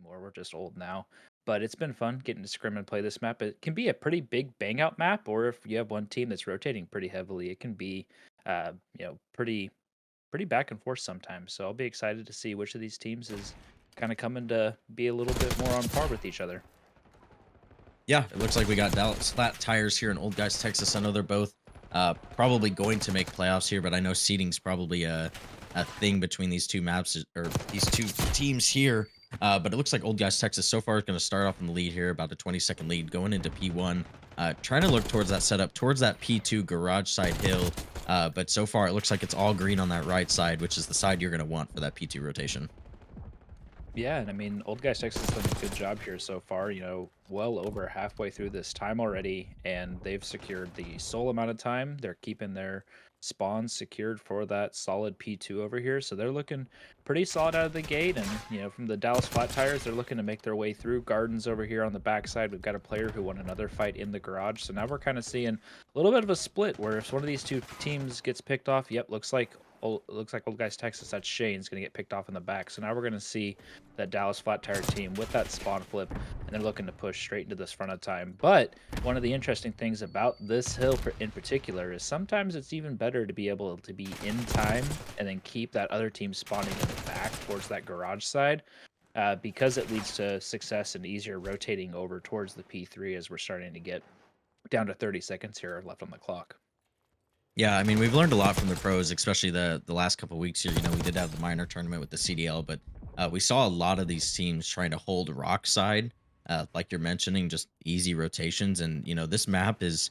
anymore. We're just old now. But it's been fun getting to scrim and play this map. It can be a pretty big bang out map, or if you have one team that's rotating pretty heavily, it can be pretty back and forth sometimes. So I'll be excited to see which of these teams is kind of coming to be a little bit more on par with each other. Yeah, it looks like we got Dallas Flat Tires here in Old Guys, Texas. I know they're both probably going to make playoffs here, but I know seeding's probably a thing between these two maps or these two teams here. But it looks like Old Guys, Texas so far is going to start off in the lead here, about a 20-second lead going into P1. Trying to look towards that setup, towards that P2 garage side hill. But so far it looks like it's all green on that right side, which is the side you're going to want for that P2 rotation. Yeah, and I mean, Old Guys Texas has done a good job here so far, well over halfway through this time already, and they've secured the sole amount of time. They're keeping their spawns secured for that solid P2 over here, so they're looking pretty solid out of the gate. And, from the Dallas Flat Tires, they're looking to make their way through. Gardens over here on the backside, we've got a player who won another fight in the garage, so now we're kind of seeing a little bit of a split where if one of these two teams gets picked off, yep, looks like Old Guys Texas, that's Shane's going to get picked off in the back. So now we're going to see that Dallas Flat Tire team with that spawn flip, and they're looking to push straight into this front of time. But one of the interesting things about this hill in particular is sometimes it's even better to be able to be in time and then keep that other team spawning in the back towards that garage side. Because it leads to success and easier rotating over towards the P3 as we're starting to get down to 30 seconds here left on the clock. Yeah, I mean, we've learned a lot from the pros, especially the last couple of weeks here. We did have the minor tournament with the CDL, but we saw a lot of these teams trying to hold rock side, like you're mentioning, just easy rotations. And this map is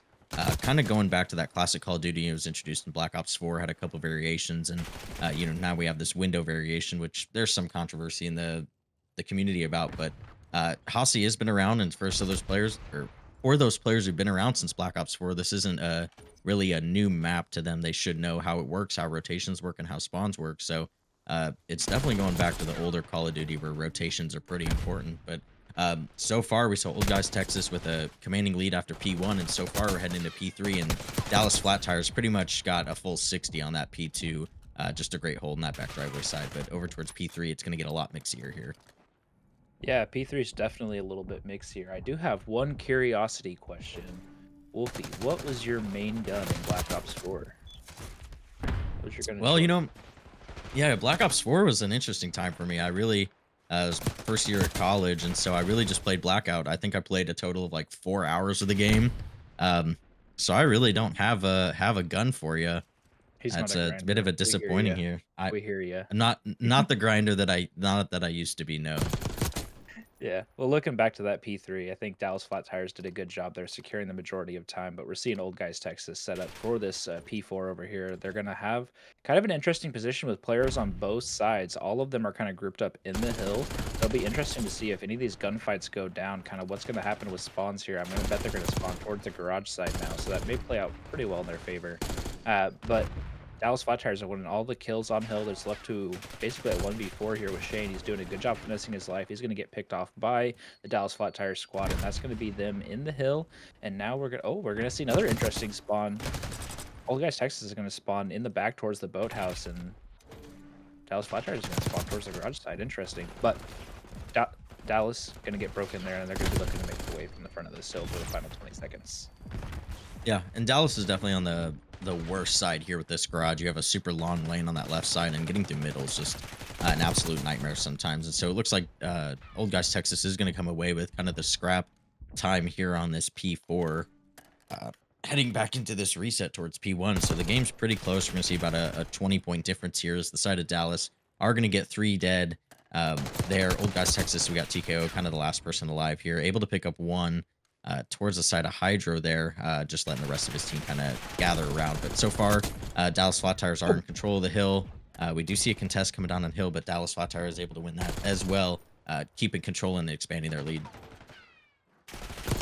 kind of going back to that classic Call of Duty. It was introduced in Black Ops 4, had a couple variations, and now we have this window variation, which there's some controversy in the community about. But Hossie has been around, and for those players who've been around since Black Ops 4, this isn't really a new map to them. They should know how it works, how rotations work, and how spawns work. So it's definitely going back to the older Call of Duty where rotations are pretty important. But so far, we saw Old Guys Texas with a commanding lead after P1, and so far we're heading into P3, and Dallas Flat Tires pretty much got a full 60 on that P2. Just a great hold in that back driveway side. But over towards P3, it's going to get a lot mixier here. Yeah, P3 is definitely a little bit mixed here. I do have one curiosity question. Wolfie, what was your main gun in Black Ops 4? What was your gun of Well, choice? yeah, Black Ops 4 was an interesting time for me. I really it was first year at college, and so I really just played Blackout. I think I played a total of like 4 hours of the game. Um, so I really don't have a gun for you. He's not It's a a bit of grinder. a We hear disappointing you. here. We hear you. I'm not the grinder that I used to be. No. Yeah. Well, looking back to that P3, I think Dallas Flat Tires did a good job there securing the majority of time, but we're seeing Old Guys Texas set up for this P4 over here. They're going to have kind of an interesting position with players on both sides. All of them are kind of grouped up in the hill. It'll be interesting to see if any of these gunfights go down, kind of what's going to happen with spawns here. I'm going to bet they're going to spawn towards the garage side now, so that may play out pretty well in their favor. But Dallas Flat Tires are winning all the kills on hill. There's left to basically a 1v4 here with Shane. He's doing a good job finessing his life. He's going to get picked off by the Dallas Flat Tires squad, and that's going to be them in the hill. And now we're gonna see another interesting spawn. Old Guys Texas is going to spawn in the back towards the boathouse, and Dallas Flat Tires is going to spawn towards the garage side. Interesting. But da Dallas going to get broken there, and they're going to be looking to make their way from the front of this hill for the final 20 seconds. Yeah, and Dallas is definitely on the worst side here with this garage. You have a super long lane on that left side, and getting through middle is just an absolute nightmare sometimes. And so it looks like Old Guys Texas is going to come away with kind of the scrap time here on this P4, heading back into this reset towards P1. So the game's pretty close. We're going to see about a 20-point difference here as the side of Dallas are going to get 3 dead. There, Old Guys Texas, we got TKO, kind of the last person alive here, able to pick up 1 towards the side of Hydro there, just letting the rest of his team kind of gather around. But so far, Dallas Flat Tires are in control of the hill. We do see a contest coming down on hill, but Dallas Flat Tire is able to win that as well, keeping control and expanding their lead.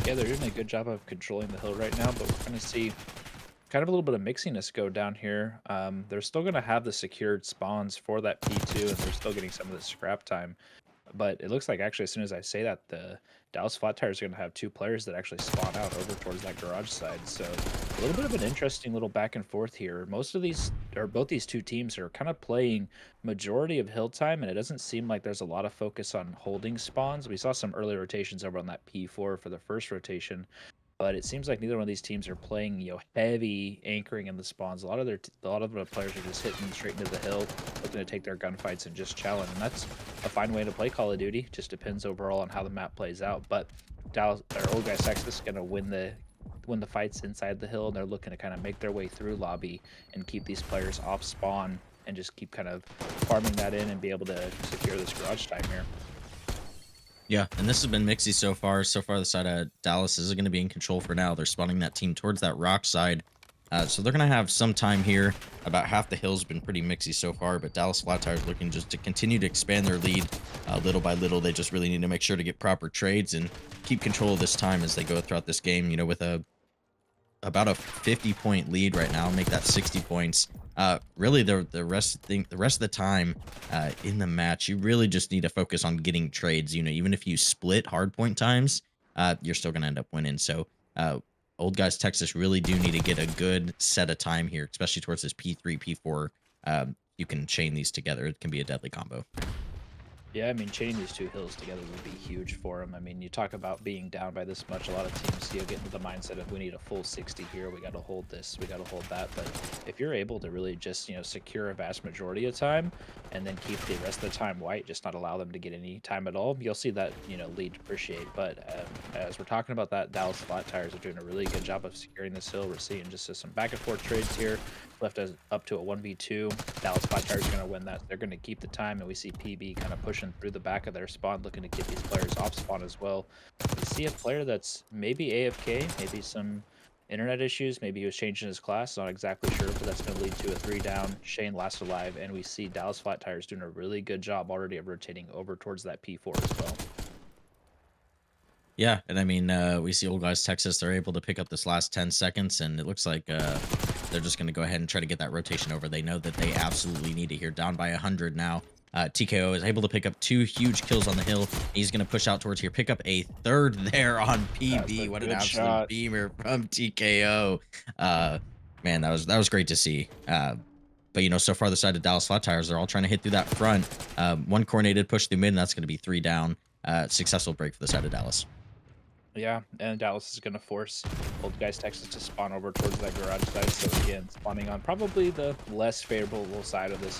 Yeah, they're doing a good job of controlling the hill right now, but we're going to see kind of a little bit of mixiness go down here. They're still going to have the secured spawns for that P2, and they're still getting some of the scrap time. But it looks like actually as soon as I say that, the Dallas Flat Tires are going to have two players that actually spawn out over towards that garage side. So a little bit of an interesting little back and forth here. Most of these, or both these two teams, are kind of playing majority of hill time, and it doesn't seem like there's a lot of focus on holding spawns. We saw some early rotations over on that P4 for the first rotation, but it seems like neither one of these teams are playing, heavy anchoring in the spawns. A lot of the players are just hitting straight into the hill, looking to take their gunfights and just challenge. And that's a fine way to play Call of Duty. Just depends overall on how the map plays out. But Dallas or Old Guys Texas is gonna win the fights inside the hill, and they're looking to kind of make their way through lobby and keep these players off spawn and just keep kind of farming that in and be able to secure this garage time here. Yeah, and this has been mixy so far. So far, the side of Dallas is going to be in control for now. They're spawning that team towards that rock side. So they're going to have some time here. About half the hill's been pretty mixy so far, but Dallas Flat Tires looking just to continue to expand their lead little by little. They just really need to make sure to get proper trades and keep control of this time as they go throughout this game. You know, with about a 50-point lead right now, make that 60 points. Really, the rest of the time in the match, you really just need to focus on getting trades. You know, even if you split hard point times, you're still gonna end up winning. So, old guys Texas really do need to get a good set of time here, especially towards this P3, P4. You can chain these together; it can be a deadly combo. Yeah, I mean, chaining these two hills together would be huge for them. I mean, you talk about being down by this much. A lot of teams, get into the mindset of we need a full 60 here. We got to hold this. We got to hold that. But if you're able to really just, secure a vast majority of time and then keep the rest of the time white, just not allow them to get any time at all, you'll see that, lead appreciate. But as we're talking about that, Dallas Flat Tires are doing a really good job of securing this hill. We're seeing just some back and forth trades here. Left us up to a 1v2. Dallas Flat Tires are going to win that. They're going to keep the time, and we see PB kind of pushing through the back of their spawn, looking to get these players off spawn as well. We see a player that's maybe AFK, maybe some internet issues, maybe he was changing his class, not exactly sure, but that's going to lead to a 3 down. Shane last alive, and we see Dallas Flat Tires doing a really good job already of rotating over towards that P4 as well. Yeah, and I mean, we see old guys Texas. They're able to pick up this last 10 seconds, and it looks like they're just going to go ahead and try to get that rotation over. They know that they absolutely need it here. Down by 100 now. TKO is able to pick up 2 huge kills on the hill. He's going to push out towards here, pick up a third there on PB. What an absolute shot. beamer from TKO. Man, that was great to see. But so far the side of Dallas Flat Tires, they're all trying to hit through that front. One coordinated push through mid, and that's going to be 3 down. Successful break for the side of Dallas. Yeah, and Dallas is going to force Old Guys Texas to spawn over towards that garage side. So again, spawning on probably the less favorable side of this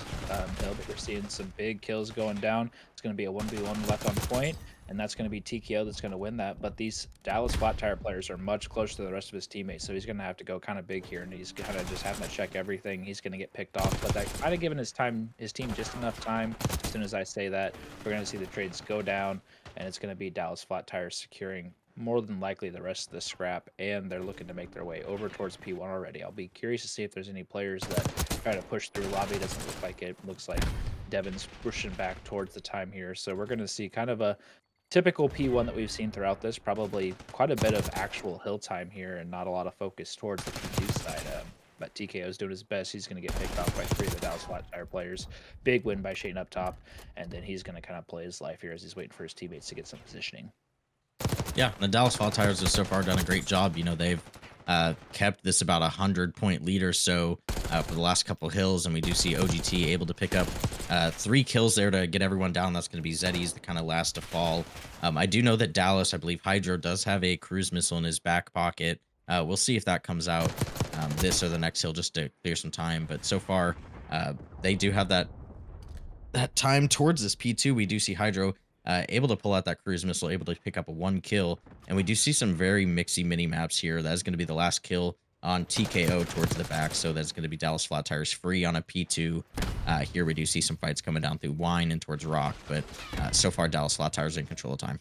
hill, but we're seeing some big kills going down. It's going to be a 1v1 left on point, and that's going to be TKO that's going to win that. But these Dallas Flat Tire players are much closer to the rest of his teammates, so he's going to have to go kind of big here, and he's kind of just having to check everything. He's going to get picked off, but that kind of giving his team just enough time. As soon as I say that, we're going to see the trades go down, and it's going to be Dallas Flat Tires securing more than likely the rest of the scrap, and they're looking to make their way over towards P1 already. I'll be curious to see if there's any players that try to push through lobby. Doesn't look like it. Looks like Devin's pushing back towards the time here. So we're going to see kind of a typical P1 that we've seen throughout this. Probably quite a bit of actual hill time here and not a lot of focus towards the P2 side. But TKO is doing his best. He's going to get picked off by 3 of the Dallas Flat Tire players. Big win by Shane up top, and then he's going to kind of play his life here as he's waiting for his teammates to get some positioning. Yeah, the Dallas Flat Tires have so far done a great job. They've kept this about 100-point lead or so for the last couple hills, and we do see OGT able to pick up 3 kills there to get everyone down. That's going to be Zeddy's the kind of last to fall. I do know that Dallas, I believe Hydro does have a cruise missile in his back pocket. We'll see if that comes out this or the next hill just to clear some time. But so far, they do have that time towards this P2. We do see Hydro able to pull out that cruise missile, able to pick up a 1 kill. And we do see some very mixy mini maps here. That is going to be the last kill on TKO towards the back. So that's going to be Dallas Flat Tires free on a P2. Here we do see some fights coming down through Wine and towards Rock. But so far, Dallas Flat Tires in control of time.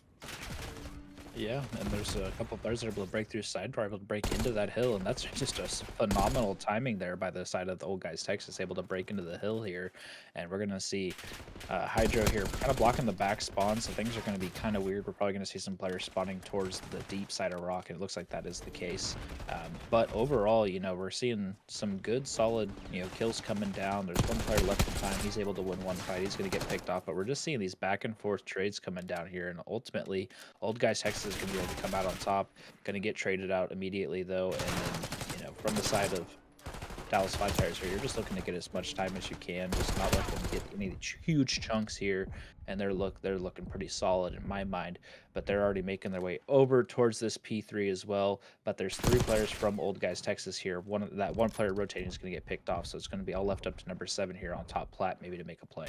Yeah, and there's a couple players that are able to break through side door, able to break into that hill, and that's just a phenomenal timing there by the side of the old guys Texas, able to break into the hill here, and we're gonna see Hydro here kind of blocking the back spawn, so things are going to be kind of weird. We're probably going to see some players spawning towards the deep side of rock, and it looks like that is the case. But overall, we're seeing some good, solid, kills coming down. There's one player left in time. He's able to win one fight. He's going to get picked off, but we're just seeing these back and forth trades coming down here, and ultimately, Old Guys Texas is going to be able to come out on top. Going to get traded out immediately, though, and then, from the side of Dallas Flat Tires here, you're just looking to get as much time as you can, just not let them get any huge chunks here, and they're looking pretty solid in my mind. But they're already making their way over towards this P3 as well. But there's three players from Old Guys Texas here. That one player rotating is going to get picked off, so it's going to be all left up to number 7 here on top plat, maybe to make a play.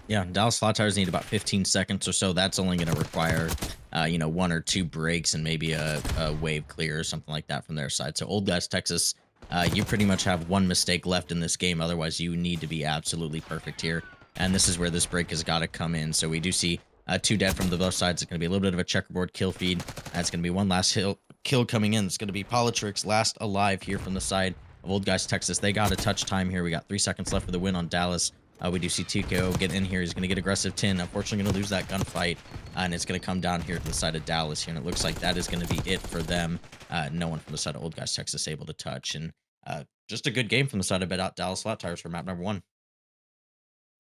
Yeah, Dallas Flat Tires need about 15 seconds or so. That's only going to require, one or two breaks and maybe a wave clear or something like that from their side. So, Old Guys Texas, you pretty much have one mistake left in this game. Otherwise, you need to be absolutely perfect here. And this is where this break has got to come in. So, we do see two dead from the both sides. It's going to be a little bit of a checkerboard kill feed. That's going to be one last kill coming in. It's going to be Politrix last alive here from the side of Old Guys Texas. They got a touch time here. We got 3 seconds left for the win on Dallas. We do see TKO get in here. He's going to get aggressive 10. Unfortunately, going to lose that gunfight. And it's going to come down here to the side of Dallas here. And it looks like that is going to be it for them. No one from the side of Old Guys Texas able to touch. And just a good game from the side of Dallas Flat Tires for map number 1.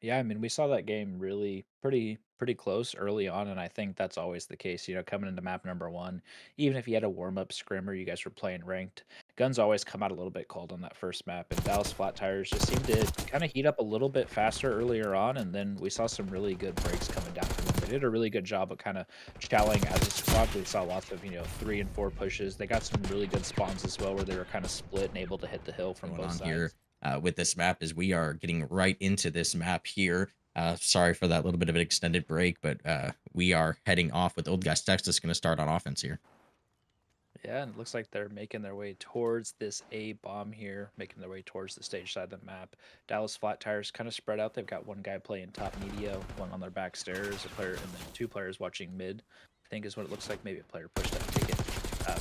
Yeah, I mean, we saw that game really pretty close early on, and I think that's always the case. Coming into map number 1, even if you had a warm up scrimmer, you guys were playing ranked. Guns always come out a little bit cold on that first map, and Dallas Flat Tires just seemed to kind of heat up a little bit faster earlier on, and then we saw some really good breaks coming down from them. They did a really good job of kind of challenging as a squad. We saw lots of 3 and 4 pushes. They got some really good spawns as well, where they were kind of split and able to hit the hill from Going both on here sides. with this map is we are getting right into this map here. Sorry for that little bit of an extended break, but we are heading off with Old Guys Texas going to start on offense here. Yeah, and it looks like they're making their way towards this A bomb here, making their way towards the stage side of the map. Dallas Flat Tires kind of spread out. They've got one guy playing top media, one on their back stairs, a player, and then 2 players watching mid. I think is what it looks like. Maybe a player pushed up a ticket.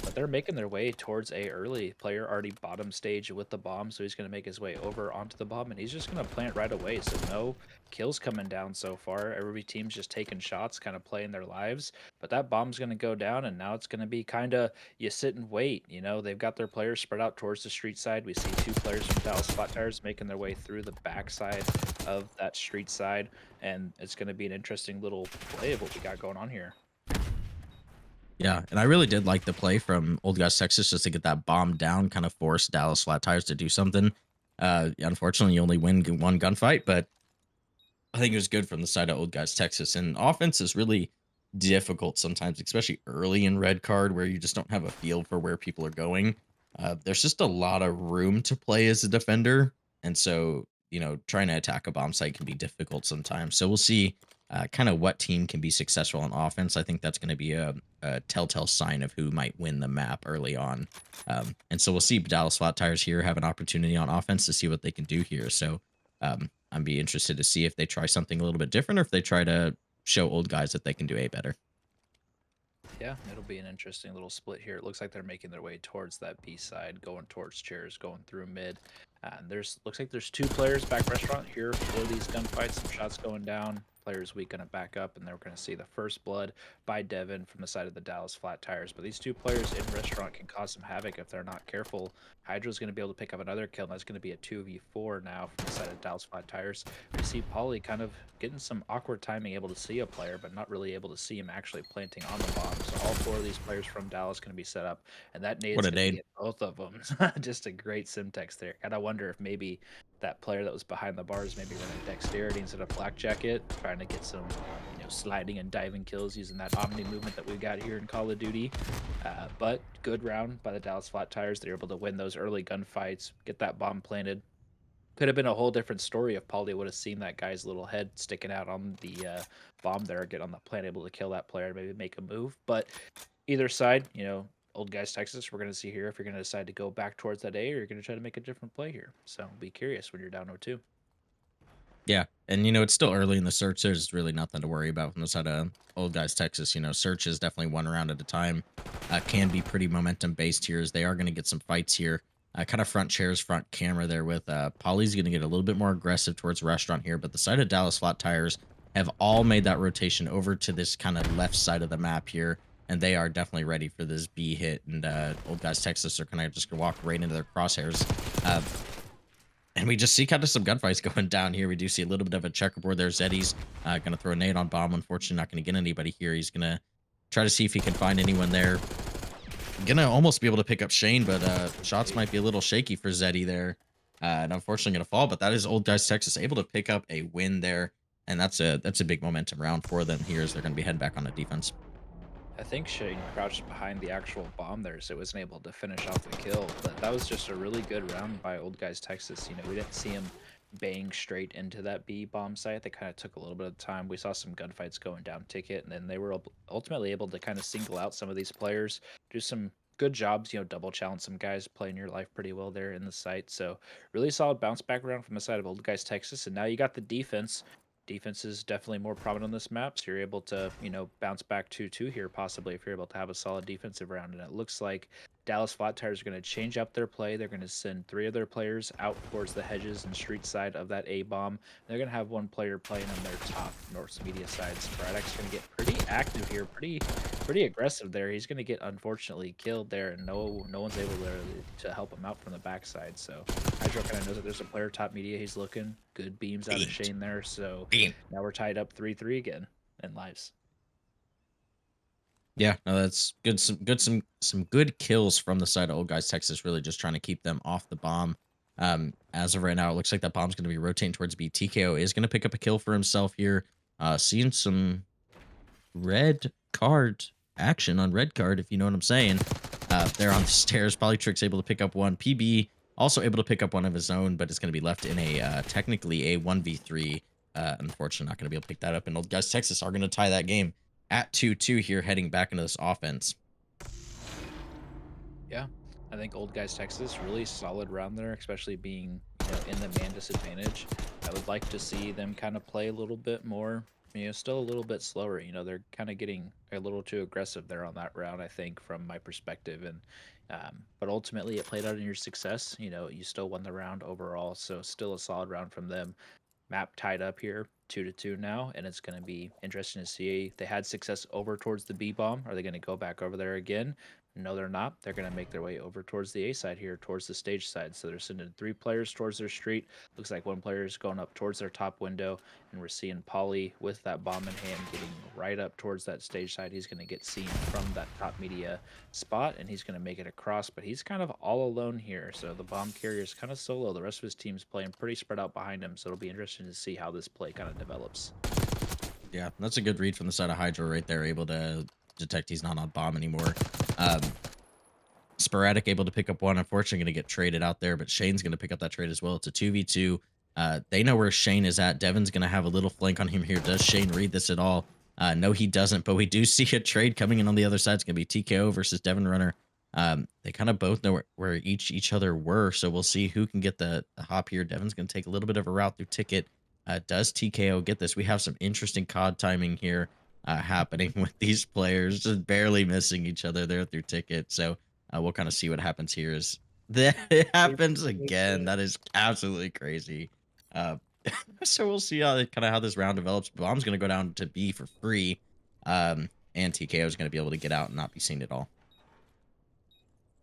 But they're making their way towards A early. Player already bottom stage with the bomb, so he's going to make his way over onto the bomb, and he's just going to plant right away. So no kills coming down so far. Every team's just taking shots, kind of playing their lives. But that bomb's going to go down, and now it's going to be kind of you sit and wait. They've got their players spread out towards the street side. We see 2 players from Dallas Flat Tires making their way through the backside of that street side, and it's going to be an interesting little play of what we got going on here. Yeah, and I really did like the play from Old Guys Texas just to get that bomb down, kind of force Dallas Flat Tires to do something. Unfortunately, you only win one gunfight, but I think it was good from the side of Old Guys Texas. And offense is really difficult sometimes, especially early in red card where you just don't have a feel for where people are going. There's just a lot of room to play as a defender. And so, trying to attack a bomb site can be difficult sometimes. So we'll see kind of what team can be successful on offense. I think that's going to be a telltale sign of who might win the map early on. And so we'll see Dallas Flat Tires here have an opportunity on offense to see what they can do here. So I'd be interested to see if they try something a little bit different or if they try to show Old Guys that they can do A better. Yeah, it'll be an interesting little split here. It looks like they're making their way towards that B side, going towards chairs, going through mid. And there's looks like there's 2 players back restaurant here for these gunfights. Some shots going down. Players weak gonna back up, and they're gonna see the first blood by Devin from the side of the Dallas Flat Tires. But these 2 players in restaurant can cause some havoc if they're not careful. Hydra's gonna be able to pick up another kill, and that's gonna be a 2v4 now from the side of Dallas Flat Tires. We see Polly kind of getting some awkward timing, able to see a player, but not really able to see him actually planting on the bomb. So all 4 of these players from Dallas going to be set up, and that What nade's a going to nade. be at both of them. Just a great Simtex there. And I wonder if maybe that player that was behind the bars maybe running dexterity instead of black jacket, trying to get some sliding and diving kills using that omni movement that we got here in Call of Duty. But good round by the Dallas Flat Tires. They're able to win those early gunfights, get that bomb planted. Could have been a whole different story if Paulie would have seen that guy's little head sticking out on the bomb there, get on the plant, able to kill that player, maybe make a move. But either side, Old Guys Texas, we're going to see here if you're going to decide to go back towards that A or you're going to try to make a different play here. So be curious when you're down 0-2. Yeah, and it's still early in the search. There's really nothing to worry about from the side of Old Guys Texas. Search is definitely one round at a time. Can be pretty momentum based here, as they are going to get some fights here. Kind of front chairs, front camera there with Polly's going to get a little bit more aggressive towards restaurant here, but the side of Dallas Flat Tires have all made that rotation over to this kind of left side of the map here, and they are definitely ready for this B hit. And Old Guys Texas are kind of just going to walk right into their crosshairs. Uh, and we just see kind of some gunfights going down here. We do see a little bit of a checkerboard there. Zeddy's going to throw a nade on bomb. Unfortunately, not going to get anybody here. He's going to try to see if he can find anyone there. Going to almost be able to pick up Shane, but shots might be a little shaky for Zeddy there. And unfortunately going to fall, but that is Old Guys Texas able to pick up a win there. And that's a big momentum round for them here, as they're going to be heading back on the defense. I think Shane crouched behind the actual bomb there, so wasn't able to finish off the kill. But that was just a really good round by Old Guys Texas. We didn't see him bang straight into that B bomb site. They kind of took a little bit of time. We saw some gunfights going down ticket, and then they were ultimately able to kind of single out some of these players, do some good jobs, double challenge some guys, playing your life pretty well there in the site. So really solid bounce back round from the side of Old Guys Texas. And now you got the defense. Defense is definitely more prominent on this map, so you're able to, bounce back 2-2 here possibly if you're able to have a solid defensive round. And it looks like Dallas Flat Tires are going to change up their play. They're going to send 3 of their players out towards the hedges and street side of that A bomb. They're going to have 1 player playing on their top north media side. So Braddock's going to get pretty active here, pretty aggressive there. He's going to get unfortunately killed there, and no one's able to help him out from the backside. So Hydro kind of knows that there's a player top media. He's looking good beams out of Beamed. Shane there. So Beam. now we're tied up 3-3 again in lives. Yeah, no, that's good. Some good kills from the side of Old Guys Texas, really just trying to keep them off the bomb. As of right now, it looks like that bomb's going to be rotating towards B. TKO is going to pick up a kill for himself here. Seeing some red card action on red card, if you know what I'm saying. There on the stairs, Polytrick's able to pick up one. PB also able to pick up one of his own, but it's going to be left in a technically a 1v3. Unfortunately, not going to be able to pick that up. And Old Guys Texas are going to tie that game at 2-2 here, heading back into this offense. Yeah, I think Old Guys Texas really solid round there, especially being in the man disadvantage. I would like to see them kind of play a little bit more. Still a little bit slower. They're kind of getting a little too aggressive there on that round. I think from my perspective, and but ultimately it played out in your success. You still won the round overall, so still a solid round from them. Map tied up here 2-2 now, and it's going to be interesting to see. They had success over towards the B bomb. Are they going to go back over there again? No, they're not. They're going to make their way over towards the A side here, towards the stage side. So they're sending 3 players towards their street. Looks like 1 player is going up towards their top window, and we're seeing Polly with that bomb in hand getting right up towards that stage side. He's going to get seen from that top media spot, and he's going to make it across, but he's kind of all alone here. So the bomb carrier is kind of solo. The rest of his team's playing pretty spread out behind him, so it'll be interesting to see how this play kind of develops. Yeah, that's a good read from the side of Hydro right there, able to detect he's not on bomb anymore. Um, Sporadic able to pick up one. Unfortunately, going to get traded out there, but Shane's going to pick up that trade as well. It's a 2v2. They know where Shane is at. Devin's going to have a little flank on him here. Does Shane read this at all? No, he doesn't, but we do see a trade coming in on the other side. It's going to be TKO versus Devin Runner. They kind of both know where each other were, so we'll see who can get the hop here. Devin's going to take a little bit of a route through ticket. Does TKO get this? We have some interesting COD timing here happening with these players, just barely missing each other there through ticket. So we'll kind of see what happens here. Is that it happens again? That is absolutely crazy. Uh, so we'll see how this round develops. Bomb's going to go down to B for free, and TKO is going to be able to get out and not be seen at all.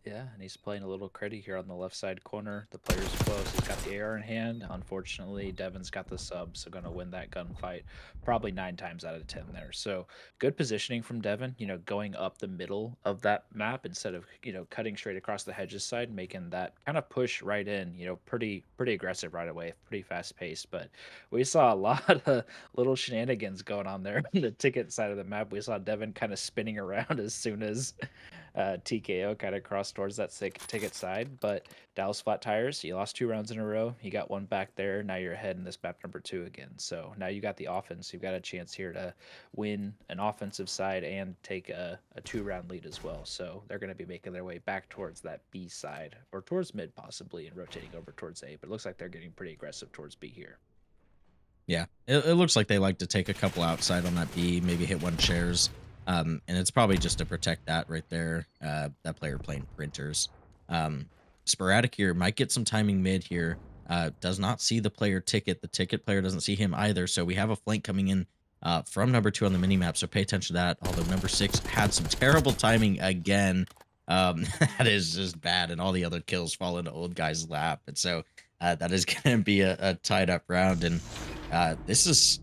Yeah, and he's playing a little credit here on the left side corner. The player's close. He's got the AR in hand. Unfortunately, Devin's got the sub, so going to win that gunfight probably 9 times out of 10 there. So good positioning from Devin, going up the middle of that map instead of, cutting straight across the hedges side, making that kind of push right in, pretty aggressive right away, pretty fast paced. But we saw a lot of little shenanigans going on there on the ticket side of the map. We saw Devin kind of spinning around as soon as TKO kind of crossed towards that ticket side. But Dallas Flat Tires, you lost 2 rounds in a row. You got 1 back there. Now you're ahead in this map number 2 again. So now you got the offense. You've got a chance here to win an offensive side and take a 2-round lead as well. So they're going to be making their way back towards that B side or towards mid possibly and rotating over towards A. But it looks like they're getting pretty aggressive towards B here. Yeah, it looks like they like to take a couple outside on that B, maybe hit one chairs, and it's probably just to protect that right there. That player playing printers. Sporadic here might get some timing mid here. Does not see the player ticket. The ticket player doesn't see him either. So we have a flank coming in from number 2 on the mini map. So pay attention to that. Although number 6 had some terrible timing again. That is just bad, and all the other kills fall into old guy's lap. And so that is going to be a tied up round. And this is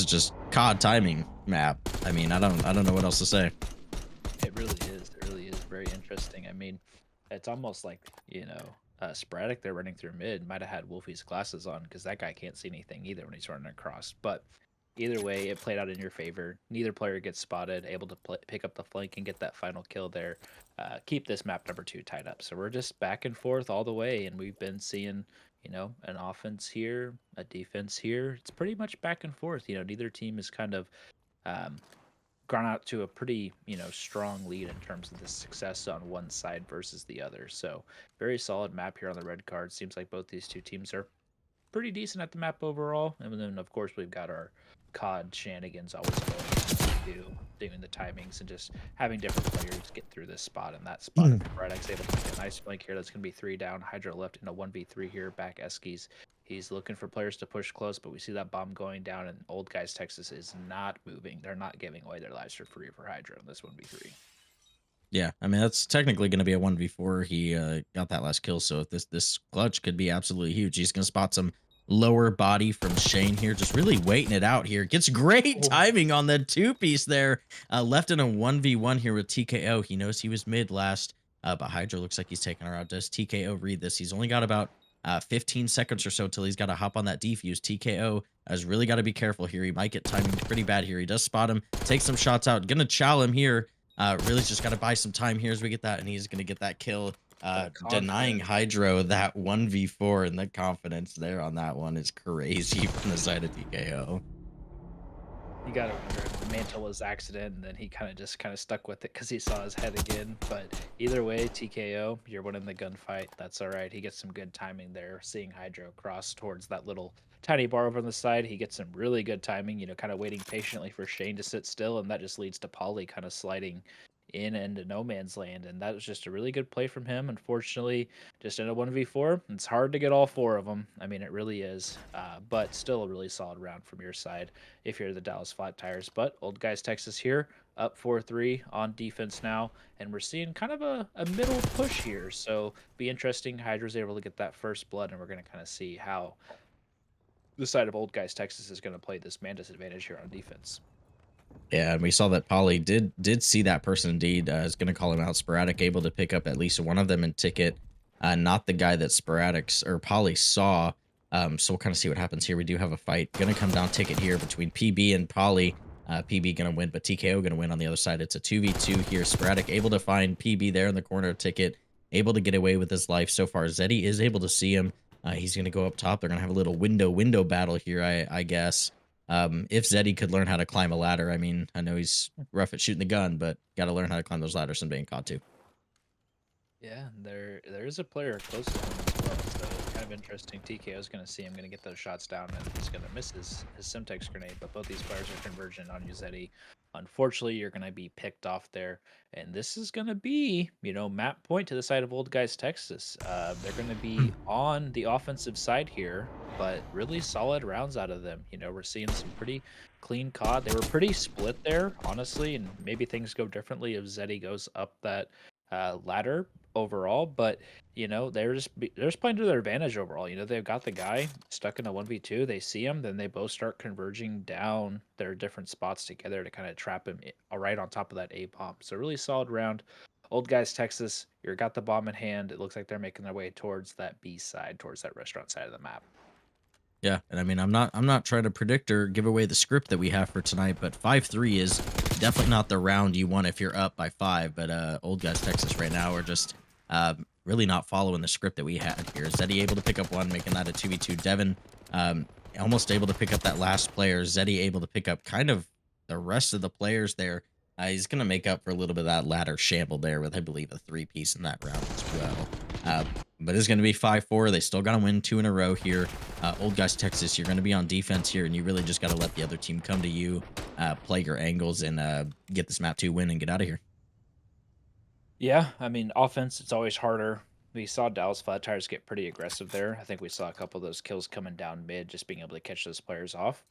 just COD timing map. I mean, I don't know what else to say. It really is. It really is very interesting. I mean, it's almost like, sporadic they're running through mid might have had Wolfie's glasses on because that guy can't see anything either when he's running across. But either way, it played out in your favor. Neither player gets spotted, able to pick up the flank and get that final kill there. Keep this map number 2 tied up. So we're just back and forth all the way, and we've been seeing, an offense here, a defense here. It's pretty much back and forth. Neither team is kind of um, gone out to a pretty strong lead in terms of the success on one side versus the other. So very solid map here on the red card. Seems like both these two teams are pretty decent at the map overall. And then of course we've got our COD shenanigans always going doing the timings and just having different players get through this spot and that spot. Radek's able to make a nice flank here. That's going to be 3 down. Hydra left in a 1v3 here. Back Eskies. He's looking for players to push close, but we see that bomb going down, and Old Guys Texas is not moving. They're not giving away their lives for free for Hydra in this 1v3. Yeah, I mean that's technically going to be a 1v4. He got that last kill, so this clutch could be absolutely huge. He's going to spot some lower body from Shane here, just really waiting it out here. Gets great Oh, timing on the 2-piece there. Left in a 1v1 here with TKO. He knows he was mid last, but Hydra looks like he's taking her out. Does TKO read this? He's only got about 15 seconds or so till he's got to hop on that defuse. TKO has really got to be careful here. He might get timing pretty bad here. He does spot him, take some shots out. Gonna chow him here. Really just got to buy some time here as we get that, and he's going to get that kill, that denying confidence. Hydro that 1v4, and the confidence there on that one is crazy from the side of TKO. You gotta wonder if the mantle was accident, and then he kind of stuck with it because he saw his head again. But either way, TKO, you're winning the gunfight. That's all right. He gets some good timing there, seeing Hydro cross towards that little tiny bar over on the side. He gets some really good timing, kind of waiting patiently for Shane to sit still, and that just leads to Polly kind of sliding in into no man's land. And that was just a really good play from him. Unfortunately, just in a 1v4, it's hard to get all 4 of them. I mean, it really is. But still a really solid round from your side if you're the Dallas Flat Tires. But Old Guys Texas here, up 4-3 on defense now, and we're seeing kind of a middle push here. So be interesting. Hydra's able to get that first blood, and we're going to kind of see how the side of Old Guys Texas is going to play this man disadvantage here on defense. Yeah, and we saw that Polly did see that person indeed. Is going to call him out. Sporadic able to pick up at least one of them in ticket, not the guy that Sporadics or Polly saw. So we'll kind of see what happens here. We do have a fight. Going to come down ticket here between PB and Polly. PB going to win, but TKO going to win on the other side. It's a 2v2 here. Sporadic able to find PB there in the corner of ticket, able to get away with his life so far. Zeddy is able to see him. He's going to go up top. They're going to have a little window battle here, I guess. If Zeddy could learn how to climb a ladder, I mean, I know he's rough at shooting the gun, but got to learn how to climb those ladders and being caught too. Yeah, there is a player close to him as well, so kind of interesting. TKO is going to see him, going to get those shots down, and he's going to miss his Simtex grenade. But both these players are convergent on Uzetti. Unfortunately, you're going to be picked off there, and this is going to be, map point to the side of Old Guys Texas. They're going to be on the offensive side here, but really solid rounds out of them. We're seeing some pretty clean COD. They were pretty split there, honestly, and maybe things go differently if Zeddy goes up that ladder overall, but they're just playing to their advantage overall. They've got the guy stuck in a 1v2, they see him, then they both start converging down their different spots together to kind of trap him right on top of that A bomb. So really solid round. Old Guys Texas, you got the bomb in hand. It looks like they're making their way towards that B side, towards that restaurant side of the map. Yeah, and I mean, I'm not trying to predict or give away the script that we have for tonight, but 5-3 is definitely not the round you want if you're up by 5. But Old Guys Texas right now are just really not following the script that we had here. Zeddy able to pick up one, making that a 2v2. Devin almost able to pick up that last player. Zeddy able to pick up kind of the rest of the players there. He's going to make up for a little bit of that ladder shamble there with, I believe, a 3-piece in that round as well. Uh, but it's going to be 5-4. They still got to win 2 in a row here. Old guys, Texas, you're going to be on defense here, and you really just got to let the other team come to you, play your angles, and get this map 2 win and get out of here. Yeah, I mean, offense, it's always harder. We saw Dallas Flat Tires get pretty aggressive there. I think we saw a couple of those kills coming down mid, just being able to catch those players off.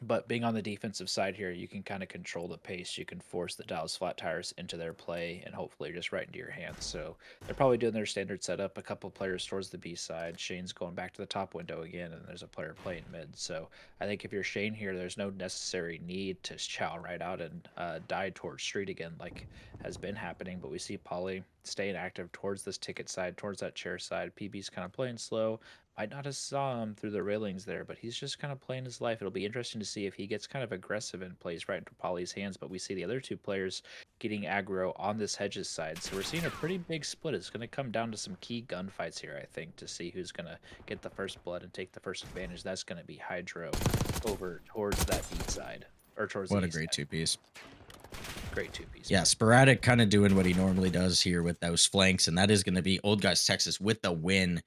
But being on the defensive side here, you can kind of control the pace. You can force the Dallas Flat Tires into their play and hopefully just right into your hands. So they're probably doing their standard setup. A couple players towards the B side. Shane's going back to the top window again, and there's a player playing mid. So I think if you're Shane here, there's no necessary need to chow right out and die towards street again, like has been happening. But we see Polly staying active towards this ticket side, towards that chair side. PB's kind of playing slow. Might not have saw him through the railings there, but he's just kind of playing his life. It'll be interesting to see if he gets kind of aggressive and plays right into Polly's hands. But we see the other two players getting aggro on this hedges side, so we're seeing a pretty big split. It's going to come down to some key gunfights here, I think, to see who's going to get the first blood and take the first advantage. That's going to be Hydro over towards that B side or towards What the a E great side. 2-piece. Great two piece. Yeah, Sporadic kind of doing what he normally does here with those flanks, and that is going to be Old Guys Texas with the win.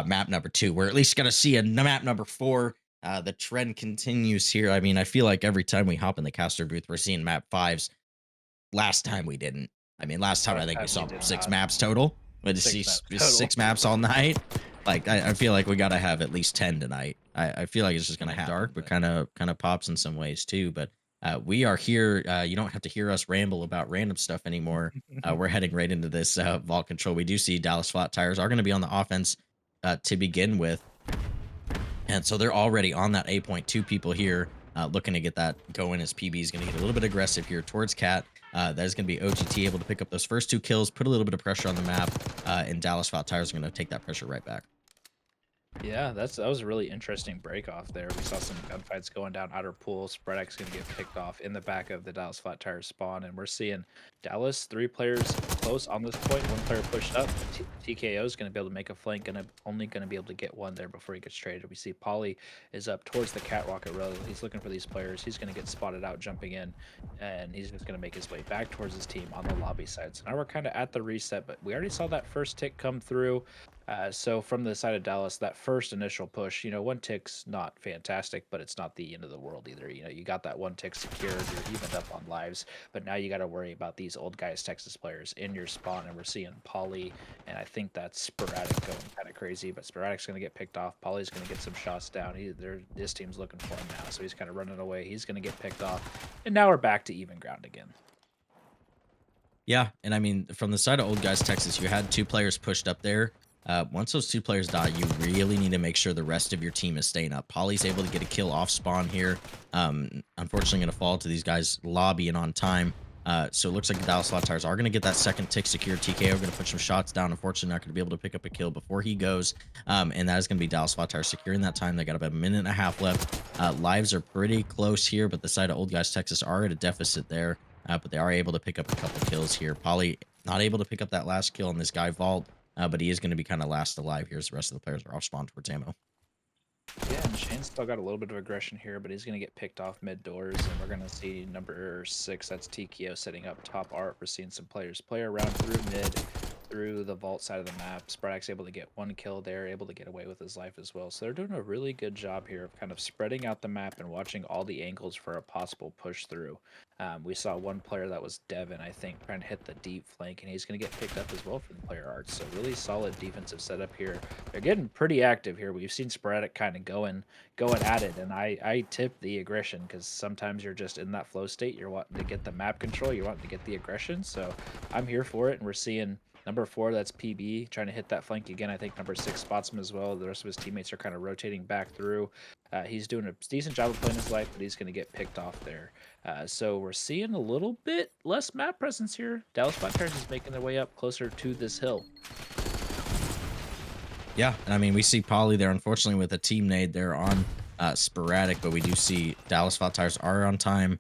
Map number 2. We're at least going to see a map number 4. The trend continues here. I mean, I feel like every time we hop in the caster booth, we're seeing map 5s. Last time we didn't. I mean, last time I Last think we time we saw did 6 not. maps total. We had to see 6 maps total. 6 maps all night. Like I feel like we got to have at least 10 tonight. I feel like it's just going to happen. Dark, but kind of pops in some ways too. But we are here. You don't have to hear us ramble about random stuff anymore. We're heading right into this vault control. We do see Dallas Flat Tires are going to be on the offense to begin with. And so they're already on that 8.2 people here, looking to get that going as PB is going to get a little bit aggressive here towards Cat. That is going to be OGT able to pick up those first 2 kills, put a little bit of pressure on the map, and Dallas Flat Tires are going to take that pressure right back. Yeah, that was a really interesting break off there. We saw some gunfights going down outer pool. Spread X gonna get picked off in the back of the Dallas Flat Tire spawn, and we're seeing Dallas 3 players close on this point. 1 player pushed up. TKO is gonna be able to make a flank, only gonna be able to get 1 there before he gets traded. We see Polly is up towards the catwalk at row. He's looking for these players. He's gonna get spotted out jumping in, and he's just gonna make his way back towards his team on the lobby side. So now we're kind of at the reset, but we already saw that first tick come through. So from the side of Dallas, that first initial push, 1 tick's not fantastic, but it's not the end of the world either. You got that 1 tick secured, you're evened up on lives, but now you got to worry about these Old Guys Texas players in your spawn, and we're seeing Polly, and I think that's Sporadic going kind of crazy, but Sporadic's going to get picked off. Polly's going to get some shots down. This team's looking for him now, so he's kind of running away. He's going to get picked off, and now we're back to even ground again. Yeah, and I mean, from the side of Old Guys Texas, you had 2 players pushed up there. Once those 2 players die, you really need to make sure the rest of your team is staying up. Polly's able to get a kill off spawn here. Unfortunately, going to fall to these guys lobbying on time. So it looks like the Dallas Flat Tires are going to get that second tick secured. TKO going to put some shots down. Unfortunately, not going to be able to pick up a kill before he goes. And that is going to be Dallas Flat Tires securing that time. They got about a minute and a half left. Lives are pretty close here, but the side of Old Guys Texas are at a deficit there. But they are able to pick up a couple kills here. Polly not able to pick up that last kill on this guy Vault. But he is going to be kind of last alive here as the rest of the players are off spawn towards ammo. Yeah, and Shane's still got a little bit of aggression here, but he's going to get picked off mid doors, and we're going to see number 6, that's TKO, setting up top art. We're seeing some players play around through mid, through the vault side of the map. Spradak's able to get 1 kill there, able to get away with his life as well. So they're doing a really good job here of kind of spreading out the map and watching all the angles for a possible push through. We saw 1 player that was Devin, I think, trying to hit the deep flank, and he's going to get picked up as well for the player arts. So really solid defensive setup here. They're getting pretty active here. We've seen Sporadic kind of going at it, and I tip the aggression, because sometimes you're just in that flow state. You're wanting to get the map control, you're wanting to get the aggression. So I'm here for it, and we're seeing number 4, that's PB, trying to hit that flank again. I think number 6 spots him as well. The rest of his teammates are kind of rotating back through. He's doing a decent job of playing his life, but he's going to get picked off there. So we're seeing a little bit less map presence here. Dallas Flat Tires is making their way up closer to this hill. Yeah, and I mean, we see Polly there, unfortunately, with a team nade there on Sporadic, but we do see Dallas Flat Tires are on time.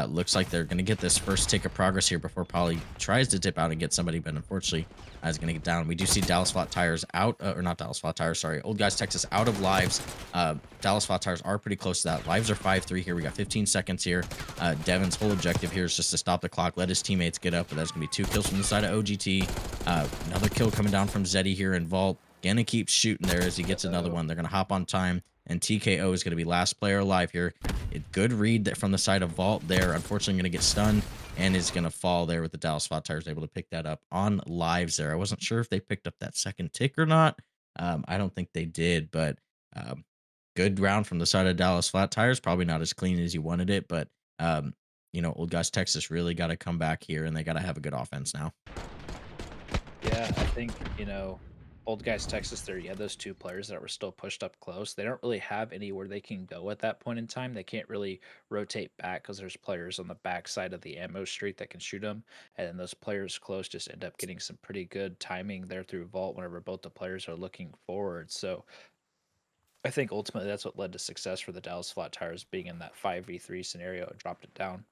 Looks like they're going to get this first tick of progress here before Polly tries to dip out and get somebody, but unfortunately, is going to get down. We do see Dallas Flat Tires out, or not Dallas Flat Tires, sorry, Old Guys Texas out of lives. Dallas Flat Tires are pretty close to that. Lives are 5-3 here. We got 15 seconds here. Devin's whole objective here is just to stop the clock, let his teammates get up, but that's going to be 2 kills from the side of OGT. Another kill coming down from Zeddy here in Vault. Gonna keep shooting there as he gets another one. They're going to hop on time, and TKO is going to be last player alive here. Good read from the side of Vault there. Unfortunately, going to get stunned and is going to fall there with the Dallas Flat Tires able to pick that up on lives there. I wasn't sure if they picked up that second tick or not. I don't think they did, but good round from the side of Dallas Flat Tires. Probably not as clean as you wanted it, but Old Guys Texas really got to come back here, and they got to have a good offense now. Yeah, I think, Old Guys Texas there, you had those two players that were still pushed up close. They don't really have anywhere they can go at that point in time. They can't really rotate back because there's players on the back side of the ammo street that can shoot them. And then those players close just end up getting some pretty good timing there through Vault whenever both the players are looking forward. So I think ultimately that's what led to success for the Dallas Flat Tires being in that 5v3 scenario. It dropped it down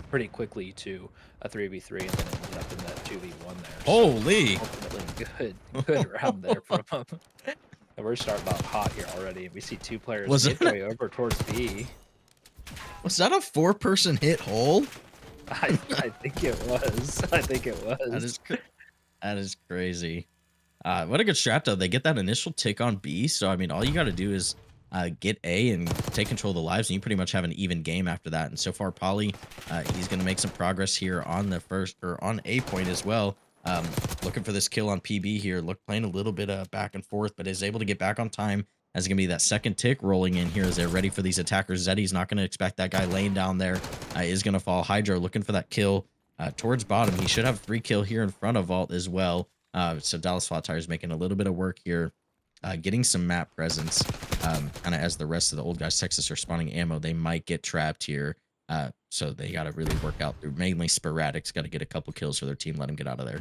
pretty quickly to a 3v3 and then it ended up in that 2v1 there. So Holy! ultimately good round there from them. And we're starting off hot here already. We see two players Was that, midway over towards B. was that a 4-person hit hole? I think it was. I think it That was. is that is crazy. What a good strat though. They get that initial tick on B, so I mean, all you got to do is get A and take control of the lives, and you pretty much have an even game after that. And so far, Polly, he's going to make some progress here on the first or on A point as well. Looking for this kill on PB here. Playing a little bit back and forth, but is able to get back on time. As going to be that second tick rolling in here as they're ready for these attackers. Zeddy's not going to expect that guy laying down there. Is going to fall. Hydro looking for that kill towards bottom. He should have 3 kill here in front of Vault as well. So Dallas Flat Tires making a little bit of work here, getting some map presence. Kind of as the rest of the Old Guys Texas are spawning ammo, they might get trapped here. So they got to really work out through mainly sporadics. Got to get a couple kills for their team, let them get out of there.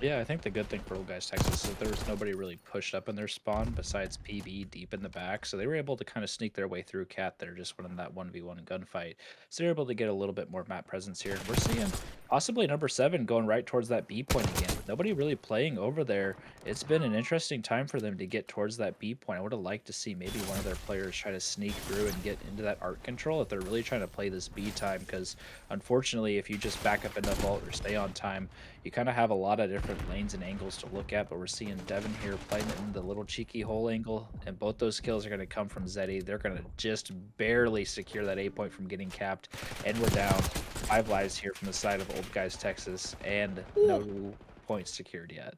Yeah, I think the good thing for Old Guys Texas is that there was nobody really pushed up in their spawn besides PB deep in the back, so they were able to kind of sneak their way through Cat there just winning that 1v1 gunfight. So they're able to get a little bit more map presence here. And we're seeing possibly number 7 going right towards that B point again. Nobody really playing over there. It's been an interesting time for them to get towards that B point. I would have liked to see maybe one of their players try to sneak through and get into that art control if they're really trying to play this B time, because unfortunately, if you just back up into Vault or stay on time, you kind of have a lot of different lanes and angles to look at, but we're seeing Devin here playing it in the little cheeky hole angle, and both those kills are going to come from Zeddy. They're going to just barely secure that A point from getting capped, and we're down 5 lives here from the side of Old Guys Texas, and no points secured yet.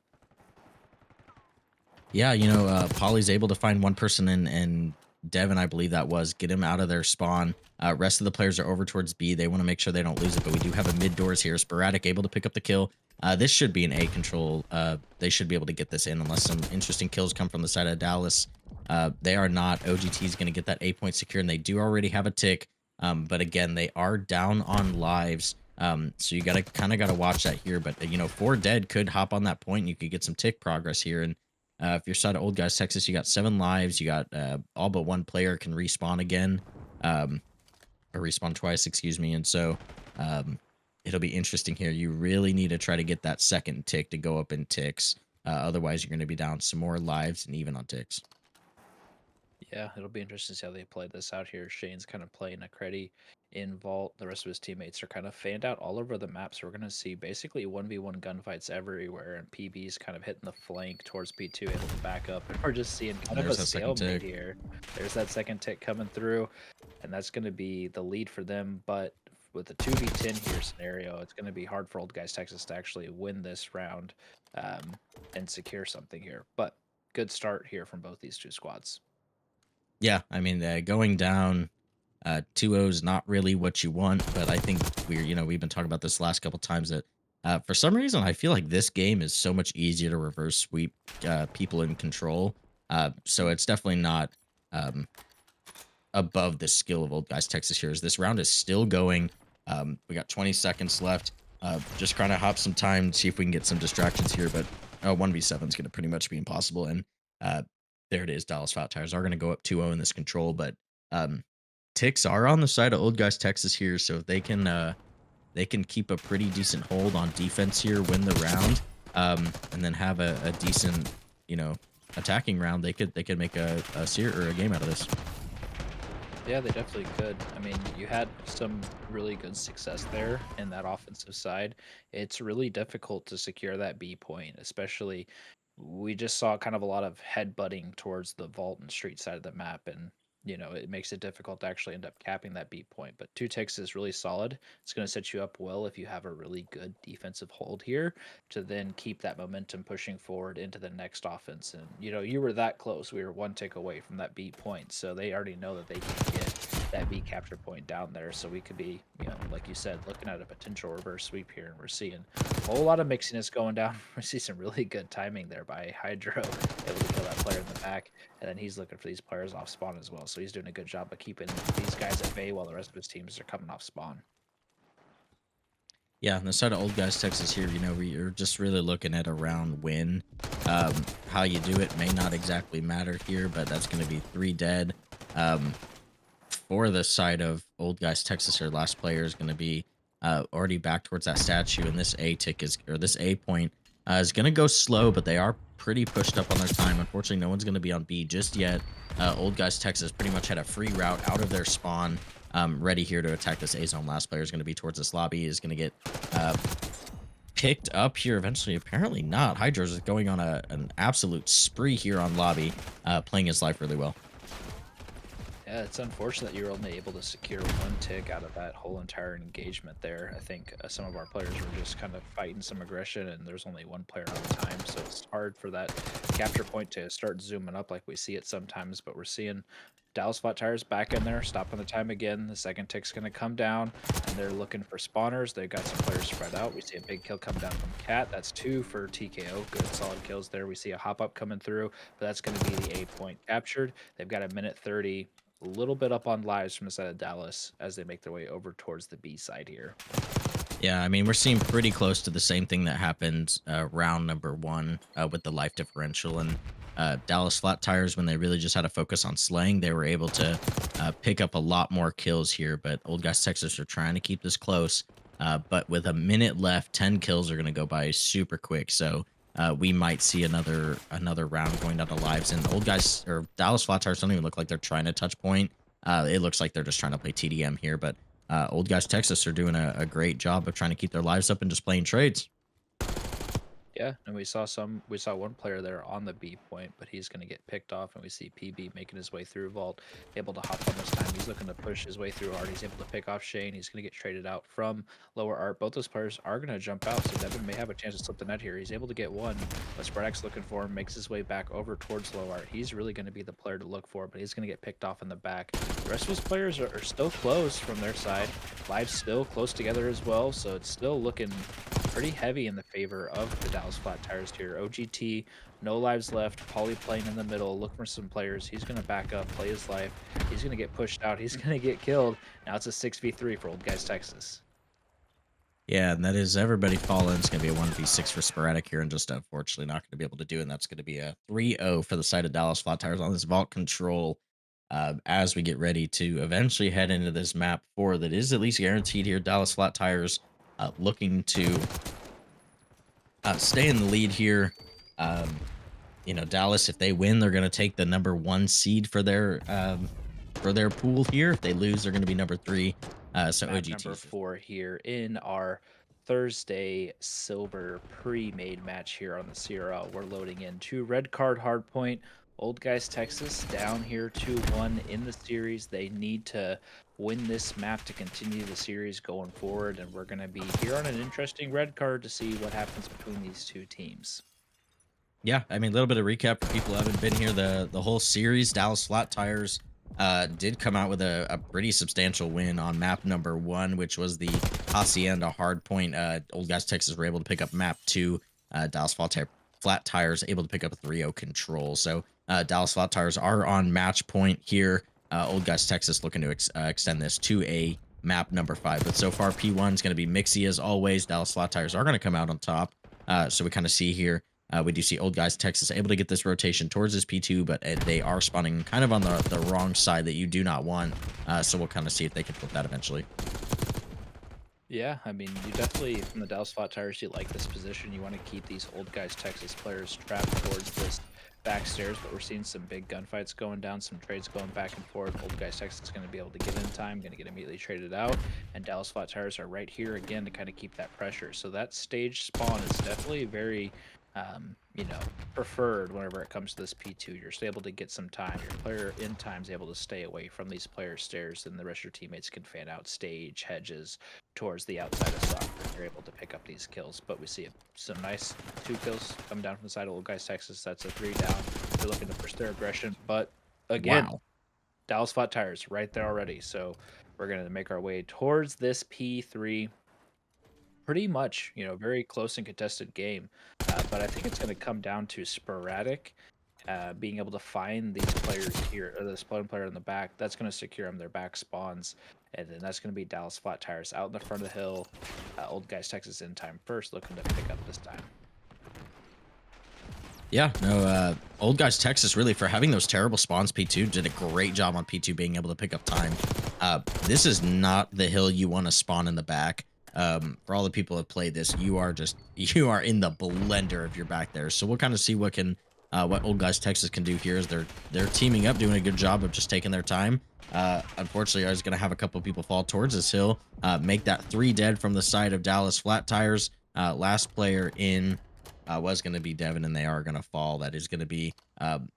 Yeah, Polly's able to find one person and Devin, I believe that was, get him out of their spawn. Rest of the players are over towards B. They want to make sure they don't lose it, but we do have a mid doors here. Sporadic able to pick up the kill. This should be an A control. They should be able to get this in unless some interesting kills come from the side of Dallas. They are not. OGT is going to get that A point secure, and they do already have a tick. But again, they are down on lives. So you kind of got to watch that here. But 4 dead could hop on that point, and you could get some tick progress here. And if you're side of Old Guys Texas, you got 7 lives. You got all but 1 player can respawn again, or respawn twice, excuse me. And so it'll be interesting here. You really need to try to get that second tick to go up in ticks. Otherwise, you're going to be down some more lives and even on ticks. Yeah, it'll be interesting to see how they play this out here. Shane's kind of playing a Creddy in Vault. The rest of his teammates are kind of fanned out all over the map. So we're going to see basically 1v1 gunfights everywhere. And PB's kind of hitting the flank towards P2, able to back up. And we're just seeing kind of a stalemate here. There's that second tick coming through. And that's going to be the lead for them. But with the 2v10 here scenario, it's going to be hard for Old Guys Texas to actually win this round and secure something here. But good start here from both these two squads. Yeah, I mean, going down 2-0 is not really what you want, but I think we've been talking about this the last couple times that for some reason I feel like this game is so much easier to reverse sweep people in control. So it's definitely not above the skill of Old Guys Texas here. As this round is still going, we got 20 seconds left. Just trying to hop some time, see if we can get some distractions here, but 1v7 is going to pretty much be impossible. And there it is. Dallas Flat Tires are going to go up 2-0 in this control, but ticks are on the side of Old Guys Texas here, so if they can keep a pretty decent hold on defense here, win the round, and then have a decent, you know, attacking round. They could make a game out of this. Yeah, they definitely could. I mean, you had some really good success there in that offensive side. It's really difficult to secure that B point, especially we just saw kind of a lot of headbutting towards the vault and street side of the map, and it makes it difficult to actually end up capping that B point. But two ticks is really solid. It's going to set you up well if you have a really good defensive hold here to then keep that momentum pushing forward into the next offense. And you were that close. We were one tick away from that B point, so they already know that they can get that B capture point down there. So we could be, like you said, looking at a potential reverse sweep here, and we're seeing a whole lot of mixiness going down. We see some really good timing there by Hydro, able to kill that player in the back, and then he's looking for these players off spawn as well. So he's doing a good job of keeping these guys at bay while the rest of his teams are coming off spawn. Yeah, on the side of Old Guys Texas here, we're just really looking at a round win. How you do it may not exactly matter here, but that's going to be 3 dead. Um, for the side of Old Guys Texas, our last player is going to be already back towards that statue, and this A tick is, or this A point is going to go slow, but they are pretty pushed up on their time. Unfortunately, no one's going to be on B just yet. Old Guys Texas pretty much had a free route out of their spawn, ready here to attack this A zone. Last player is going to be towards this lobby, is going to get uh, picked up here eventually. Apparently not. Hydros is going on an absolute spree here on lobby, playing his life really well. Yeah, it's unfortunate you were only able to secure one tick out of that whole entire engagement there. I think some of our players were just kind of fighting some aggression, and there's only one player at a time, so it's hard for that capture point to start zooming up like we see it sometimes. But we're seeing Dallas Flat Tires back in there, stopping the time again. The second tick's going to come down, and they're looking for spawners. They've got some players spread out. We see a big kill come down from Cat. That's 2 for TKO. Good, solid kills there. We see a hop up coming through, but that's going to be the A point captured. They've got a minute 30, a little bit up on lives from the side of Dallas as they make their way over towards the B side here. Yeah, I mean, we're seeing pretty close to the same thing that happened round number 1 with the life differential. And Dallas Flat Tires, when they really just had to focus on slaying, they were able to pick up a lot more kills here. But Old Guys Texas are trying to keep this close. But with a minute left, 10 kills are going to go by super quick. So we might see another round going down to lives. And Old Guys, or Dallas Flat Tires, don't even look like they're trying to touch point. It looks like they're just trying to play TDM here. But Old Guys Texas are doing a great job of trying to keep their lives up and just playing trades. Yeah, and we saw one player there on the B point, but he's going to get picked off, and we see PB making his way through vault, able to hop on this time. He's looking to push his way through art. He's able to pick off Shane. He's going to get traded out from lower art. Both those players are going to jump out, so Devin may have a chance to slip the net here. He's able to get one, but Spreadx looking for him, makes his way back over towards low art. He's really going to be the player to look for, but he's going to get picked off in the back. The rest of his players are still close from their side. Lives still close together as well, so it's still looking pretty heavy in the favor of the Dallas Flat Tires here. OGT, no lives left. Poly playing in the middle, look for some players. He's going to back up, play his life. He's going to get pushed out. He's going to get killed. Now it's a 6v3 for Old Guys Texas. Yeah, and that is everybody falling. It's going to be a 1v6 for Sporadic here, and just unfortunately not going to be able to do it. And that's going to be a 3-0 for the side of Dallas Flat Tires on this vault control as we get ready to eventually head into this map 4 that is at least guaranteed here. Dallas Flat Tires looking to stay in the lead here. Dallas, if they win, they're going to take the number 1 seed for their pool here. If they lose, they're going to be number 3. So Map OGT number 4 here in our Thursday Silver Premade match here on the CRL. We're loading in 2 red card hardpoint. Old Guys Texas down here 2-1 in the series. They need to win this map to continue the series going forward, and we're going to be here on an interesting red card to see what happens between these two teams. Yeah, I mean, a little bit of recap for people who haven't been here the whole series. Dallas Flat Tires did come out with a pretty substantial win on map number 1, which was the Hacienda Hardpoint. Old Guys Texas were able to pick up map 2. Dallas Flat Tires able to pick up a 3-0 control. So Dallas Flat Tires are on match point here. Old Guys Texas looking to extend this to a map number 5. But so far, P1 is going to be Mixie as always. Dallas Flat Tires are going to come out on top. So we kind of see here We do see Old Guys Texas able to get this rotation towards this P2, but they are spawning kind of on the wrong side that you do not want. So we'll kind of see if they can flip that eventually. Yeah, I mean, you definitely from the Dallas Flat Tires, you like this position. You want to keep these old guys Texas players trapped towards this back stairs, but we're seeing some big gunfights going down, some trades going back and forth. Old guys Texas is going to be able to get in time, going to get immediately traded out, and Dallas Flat Tires are right here again to kind of keep that pressure. So that stage spawn is definitely very, you know, preferred whenever it comes to this P2. You're still able to get some time. Your player in time is able to stay away from these player stairs, and the rest of your teammates can fan out stage hedges towards the outside of soccer. You're able to pick up these kills, but we see some nice 2 kills come down from the side of Old Guys Texas. That's a 3 down. They're looking to push their aggression, but again, Wow. Dallas Flat Tires right there already. So we're gonna make our way towards this P3. Pretty much, very close and contested game, but I think it's going to come down to sporadic, being able to find these players here, or the spawn player in the back. That's going to secure them their back spawns, and then that's going to be Dallas Flat Tires out in the front of the hill. Old Guys Texas in time first, looking to pick up this time. Yeah, no, Old Guys Texas really for having those terrible spawns. P2 did a great job on P2 being able to pick up time. This is not the hill you want to spawn in the back. For all the people who have played this, you are in the blender if you're back there. So we'll kind of see what Old Guys Texas can do here. Is they're teaming up, doing a good job of just taking their time. Unfortunately, I was going to have a couple of people fall towards this hill, make that 3 dead from the side of Dallas Flat Tires. Last player in was going to be Devin, and they are going to fall. That is going to be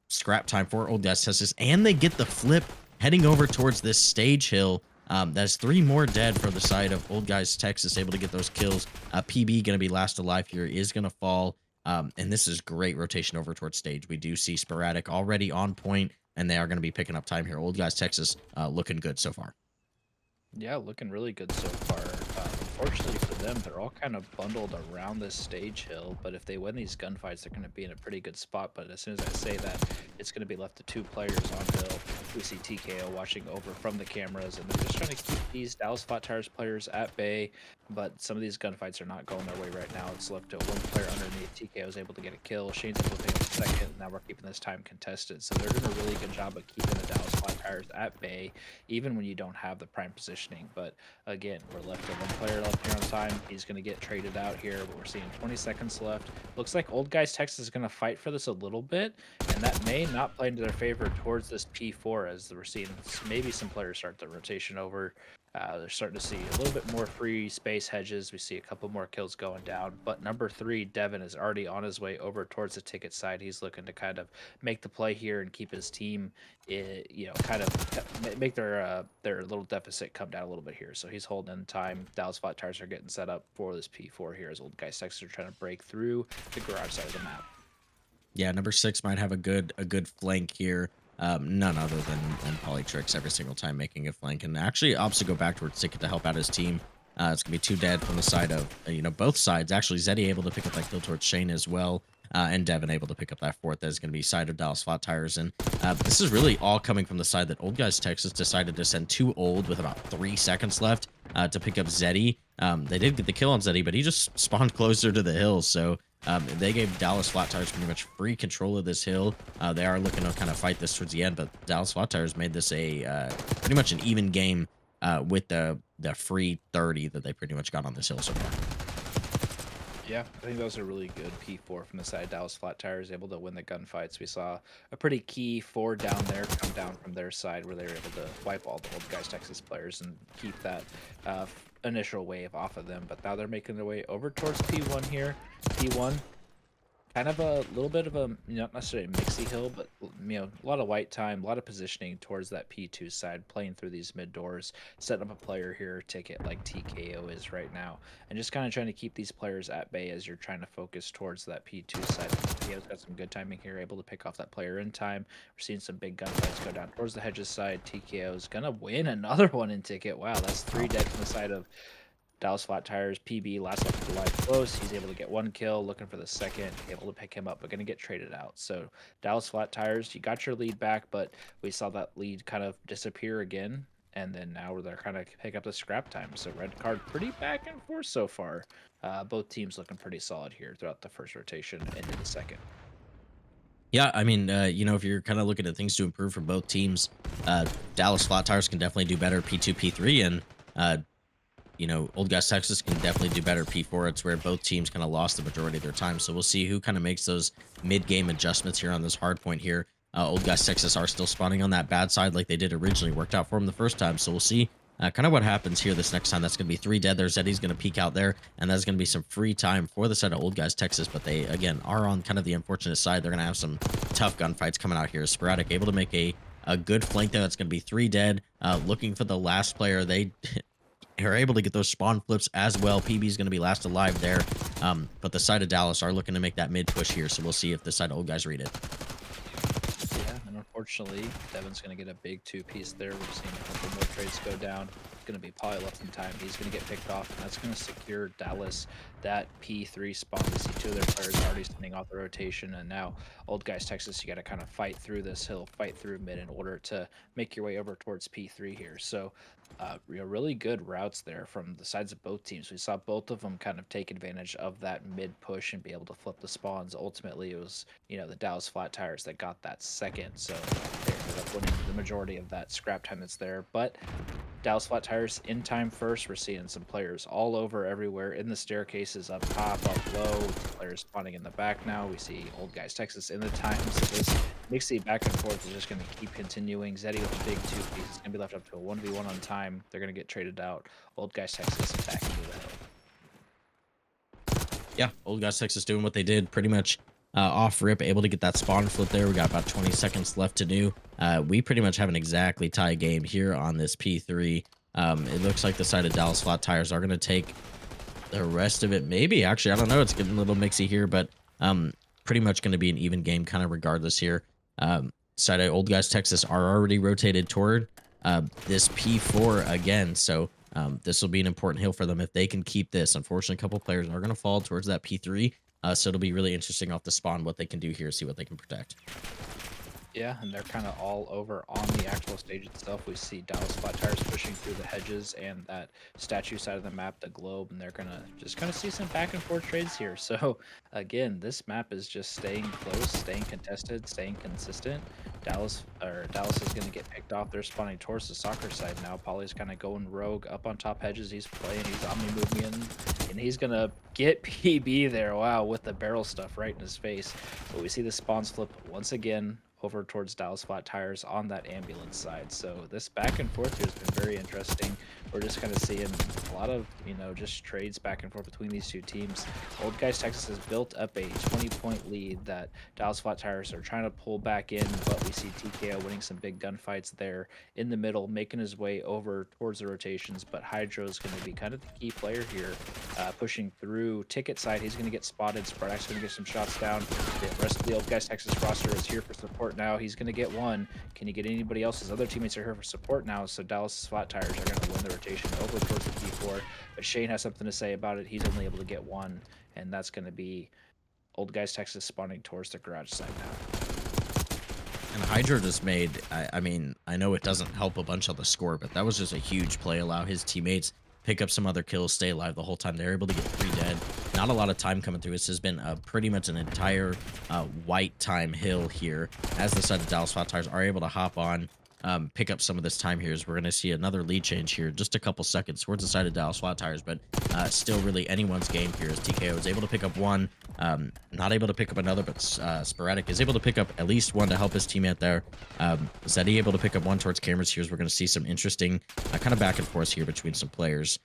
scrap time for Old Guys Texas, and they get the flip heading over towards this stage hill. That's 3 more dead for the side of Old Guys Texas, able to get those kills. PB going to be last alive here, is going to fall. And this is great rotation over towards stage. We do see sporadic already on point, and they are going to be picking up time here. Old Guys Texas looking good so far. Yeah, looking really good so far. Unfortunately for them, they're all kind of bundled around this stage hill, but if they win these gunfights, they're going to be in a pretty good spot. But as soon as I say that, it's going to be left to 2 players on hill. We see TKO watching over from the cameras, and they're just trying to keep these Dallas Flat Tires players at bay. But some of these gunfights are not going their way right now. It's left to 1 player underneath. TKO is able to get a kill. Shane's able to pick up a second. Now we're keeping this time contested. So they're doing a really good job of keeping the Dallas Flat Tires at bay, even when you don't have the prime positioning. But again, we're left with 1 player left here on time. He's going to get traded out here, but we're seeing 20 seconds left. Looks like Old Guys Texas is going to fight for this a little bit, and that may not play into their favor towards this P4, as we're seeing maybe some players start the rotation over. They're starting to see a little bit more free space hedges. We see a couple more kills going down, but number 3, Devin, is already on his way over towards the ticket side. He's looking to kind of make the play here and keep his team, kind of make their little deficit come down a little bit here. So he's holding in time. Dallas Flat Tires are getting set up for this P4 here, as Old Guys Texas are trying to break through the garage side of the map. Yeah, number 6 might have a good flank here. None other than Polytrix every single time making a flank, and actually opts to go back towards Ticket to help out his team. It's gonna be 2 dead from the side of both sides. Actually, Zeddy able to pick up that kill towards Shane as well, and Devin able to pick up that 4th. That is gonna be side of Dallas Flat Tires, and this is really all coming from the side that Old Guys Texas decided to send 2 old with about 3 seconds left to pick up Zeddy. They did get the kill on Zeddy, but he just spawned closer to the hill, so they gave Dallas Flat Tires pretty much free control of this hill. They are looking to kind of fight this towards the end, but Dallas Flat Tires made this a pretty much an even game with the free 30 that they pretty much got on this hill so far. Yeah, I think that was a really good P4 from the side of Dallas Flat Tires, able to win the gunfights. We saw a pretty key 4 down there come down from their side, where they were able to wipe all the Old Guys Texas players and keep that initial wave off of them. But now they're making their way over towards P1 here. P1, kind of a little bit of a, not necessarily a mixy hill, but a lot of white time, a lot of positioning towards that P2 side, playing through these mid doors, setting up a player here, ticket like TKO is right now, and just kind of trying to keep these players at bay as you're trying to focus towards that P2 side. TKO's got some good timing here, able to pick off that player in time. We're seeing some big gunfights go down towards the hedges side. TKO's gonna win another one in ticket. Wow, that's 3 dead from the side of Dallas Flat Tires. PB last left alive close. He's able to get 1 kill, looking for the second, able to pick him up, but going to get traded out. So Dallas Flat Tires, you got your lead back, but we saw that lead kind of disappear again. and then now they're kind of pick up the scrap time. So red card pretty back and forth so far. Both teams looking pretty solid here throughout the first rotation into the second. Yeah, I mean, if you're kind of looking at things to improve for both teams, Dallas Flat Tires can definitely do better P2, P3, and uh, Old Gas Texas can definitely do better P4. It's where both teams kind of lost the majority of their time. So we'll see who kind of makes those mid-game adjustments here on this hard point here. Old Gas Texas are still spawning on that bad side like they did originally. Worked out for them the first time. So we'll see kind of what happens here this next time. That's going to be 3 dead there. Zeddy's going to peek out there, and that's going to be some free time for the side of Old Guys Texas. But they, again, are on kind of the unfortunate side. They're going to have some tough gunfights coming out here. Sporadic able to make a good flank there. That's going to be 3 dead. Looking for the last player. They are able to get those spawn flips as well. PB is going to be last alive there. But the side of Dallas are looking to make that mid push here. So we'll see if the side of Old Guys read it. Yeah, and unfortunately, Devin's going to get a big two-piece there. We're seeing a couple more trades go down. It's going to be probably left in time. He's going to get picked off, and that's going to secure Dallas that P3 spot. We see 2 of their players already sending off the rotation, and now Old Guys Texas, you got to kind of fight through this hill, fight through mid in order to make your way over towards P3 here. So really good routes there from the sides of both teams. We saw both of them kind of take advantage of that mid push and be able to flip the spawns. Ultimately, it was the Dallas Flat Tires that got that second, so they ended up winning the majority of that scrap time that's there. But Dallas Flat Tires in time first. We're seeing some players all over everywhere in the staircases, up top, up low. Players spawning in the back now. We see Old Guys Texas in the time. So this mixy back and forth is just going to keep continuing. Zeddy with a big 2-piece is going to be left up to a 1v1 on time. They're going to get traded out. Old Guys Texas back into the hill. Yeah, Old Guys Texas doing what they did pretty much off rip, able to get that spawn flip there. We got about 20 seconds left to do. We pretty much have an exactly tie game here on this P3. It looks like the side of Dallas Flat Tires are going to take the rest of it. Maybe, actually, I don't know. It's getting a little mixy here, but pretty much going to be an even game kind of regardless here. Side of Old Guys Texas are already rotated toward this P4 again, so this will be an important hill for them if they can keep this. Unfortunately, a couple players are going to fall towards that P3, so it'll be really interesting off the spawn what they can do here, see what they can protect. Yeah, and they're kind of all over on the actual stage itself. We see Dallas Flat Tires pushing through the hedges and that statue side of the map, the globe, and they're gonna just kind of see some back and forth trades here. So again, this map is just staying close, staying contested, staying consistent. Dallas is gonna get picked off. They're spawning towards the soccer side now. Polly's kind of going rogue up on top hedges. He's playing, he's omni moving, and he's gonna get PB there. Wow, with the barrel stuff right in his face. But we see the spawns flip once again over towards Dallas Flat Tires on that ambulance side. So this back and forth here has been very interesting. We're just kind of seeing a lot of, just trades back and forth between these two teams. Old Guys Texas has built up a 20-point lead that Dallas Flat Tires are trying to pull back in, but we see TKO winning some big gunfights there in the middle, making his way over towards the rotations, but Hydro is going to be kind of the key player here, pushing through ticket side. He's going to get spotted. Spartak's going to get some shots down. The rest of the Old Guys Texas roster is here for support now. He's going to get one. Can he get anybody else? His other teammates are here for support now, so Dallas Flat Tires are going to win the rotation over towards the P4. But Shane has something to say about it. He's only able to get one, and that's going to be Old Guys Texas spawning towards the garage side now. And Hydro just made, I mean, I know it doesn't help a bunch on the score, but that was just a huge play. Allow his teammates pick up some other kills, stay alive the whole time. They're able to get 3 dead. Not a lot of time coming through. This has been pretty much an entire white time hill here as the side of Dallas Flat Tires are able to hop on, pick up some of this time here. As we're going to see another lead change here, just a couple seconds towards the side of Dallas Flat Tires, but still really anyone's game here as TKO is able to pick up one, not able to pick up another, but Sporadic is able to pick up at least one to help his teammate there. Zeddy able to pick up one towards cameras here. As we're going to see some interesting kind of back and forth here between some players.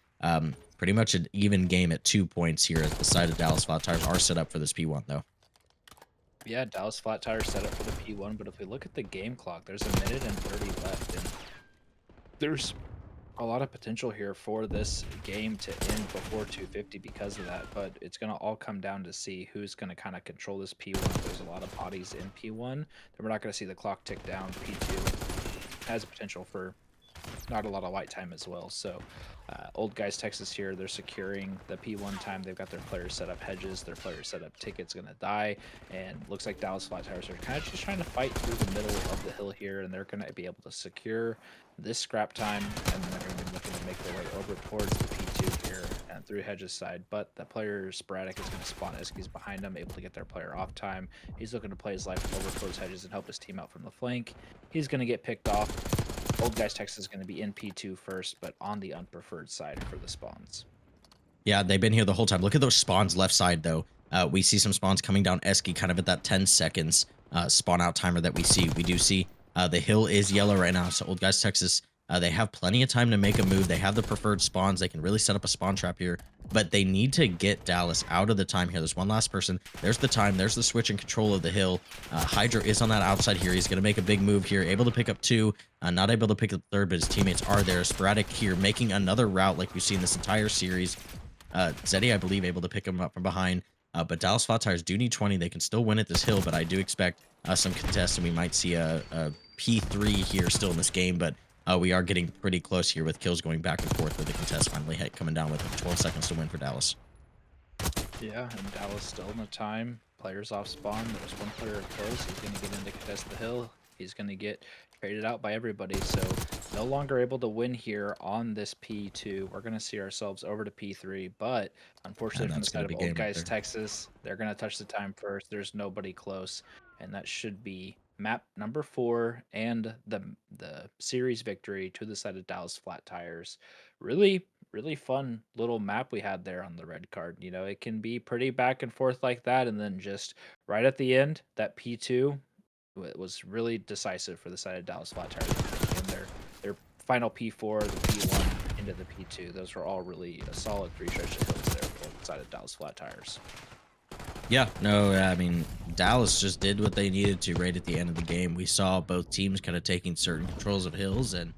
Pretty much an even game at 2 points here as the side of Dallas Flat Tires are set up for this P1 though. Yeah, Dallas Flat Tires set up for the P1, but if we look at the game clock, there's 1 minute and 30 left, and there's a lot of potential here for this game to end before 250 because of that, but it's going to all come down to see who's going to kind of control this P1. There's a lot of bodies in P1, then we're not going to see the clock tick down. P2 has a potential for not a lot of white time as well. So, Old Guys Texas here, they're securing the P1 time. They've got their players set up hedges, their players set up tickets gonna die, and looks like Dallas Flat Tires are kind of just trying to fight through the middle of the hill here, and they're gonna be able to secure this scrap time, and then they're gonna be looking to make their way over towards the P2 here and through hedges side. But the player Sporadic is gonna spawn Eskies behind him, able to get their player off time. He's looking to play his life over towards hedges and help his team out from the flank. He's gonna get picked off. Old Guys Texas is going to be in P2 first, but on the unpreferred side for the spawns. Yeah, they've been here the whole time. Look at those spawns left side, though. We see some spawns coming down Esky kind of at that 10 seconds spawn out timer that we see. We do see the hill is yellow right now. So Old Guys Texas, they have plenty of time to make a move. They have the preferred spawns. They can really set up a spawn trap here. But they need to get Dallas out of the time here. There's one last person. There's the time. There's the switch and control of the hill. Hydra is on that outside here. He's going to make a big move here. Able to pick up two. Not able to pick up third, but his teammates are there. Sporadic here making another route like we've seen this entire series. Zeddy, I believe, able to pick him up from behind. But Dallas Flat Tires do need 20. They can still win at this hill, but I do expect some contest, and we might see a P3 here still in this game. But we are getting pretty close here with kills going back and forth with the contest finally coming down with 12 seconds to win for Dallas. Yeah, and Dallas still in the time. Players off spawn. There's one player close. He's going to get in to contest the hill. He's going to get traded out by everybody. So no longer able to win here on this P2. We're going to see ourselves over to P3. But unfortunately, from the That's going side to of be Old game right Guys there. Texas, they're going to touch the time first. There's nobody close. And that should be map number 4 and the series victory to the side of Dallas Flat Tires. Really fun little map we had there on the red card. You know, it can be pretty back and forth like that, and then just right at the end, that P2 was really decisive for the side of Dallas Flat Tires. And their final P4, the P1 into the P2, those were all really a solid 3 stretch of hills there for the side of Dallas Flat Tires. Yeah, no, I mean, Dallas just did what they needed to right at the end of the game. We saw both teams kind of taking certain controls of hills, and